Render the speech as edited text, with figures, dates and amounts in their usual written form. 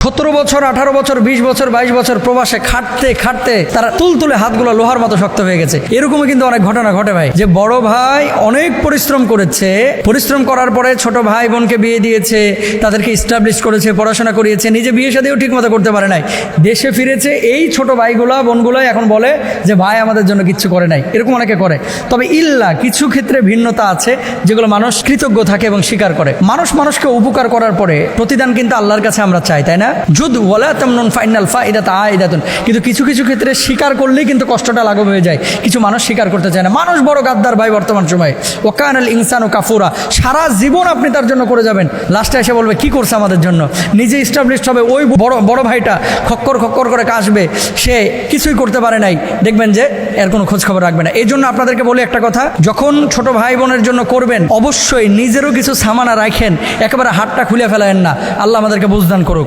17 বছর 18 বছর 20 বছর 22 বছর প্রবাসে খাটতে খাটতে তারা তুলতুলে হাতগুলো লোহার মতো শক্ত হয়ে গেছে। এরকমই কিন্তু অনেক ঘটনা ঘটে ভাই, যে বড় ভাই অনেক পরিশ্রম করেছে, পরিশ্রম করার পরে ছোট ভাই বোনকে বিয়ে দিয়েছে, তাদেরকে ইস্টাবলিশ করেছে, পড়াশোনা করিয়েছে, নিজে বিয়ে শাদীও ঠিক মতো করতে পারে নাই, দেশে ফিরেছে। এই ছোট ভাইগুলা বোনগুলাই এখন বলে যে ভাই আমাদের জন্য কিচ্ছু করে নাই। এরকম অনেকে করে। তবে কিছু ক্ষেত্রে ভিন্নতা আছে যেগুলো মানুষ কৃতজ্ঞ থাকে এবং স্বীকার করে। মানুষকে উপকার করার পরে প্রতিদান কিন্তু আল্লাহর কাছে আমরা চাই, তাই না? যুদ ওয়ালা তামনুন ফাইনাল ফাইদাতা আইদাতুন। কিন্তু কিছু কিছু ক্ষেত্রে স্বীকার করলেই কিন্তু কষ্টটা লাঘব হয়ে যায়। কিছু মানুষ স্বীকার করতে চায় না। মানুষ বড় গাদ্দার ভাই বর্তমান সময়ে। ওয়াকানাল ইনসানু কাফুরা। সারা জীবন আপনি তার জন্য করে যাবেন, লাস্টে এসে বলবে কি করছে আমাদের জন্য। নিজে ইস্টাবলিশড হবে, ওই বড় ভাইটা খক্কর করে কাশবে, সে কিছুই করতে পারে নাই, দেখবেন যে এর কোনো খোঁজ খবর রাখবে না। এই জন্য আপনাদেরকে বলি একটা কথা, যখন ছোট ভাই বোনের জন্য করবেন অবশ্যই নিজেরও কিছু সামানা রাখেন, একেবারে হাতটা খুলে ফেলায়েন না। আল্লাহ আমাদেরকে বুঝদান করুক।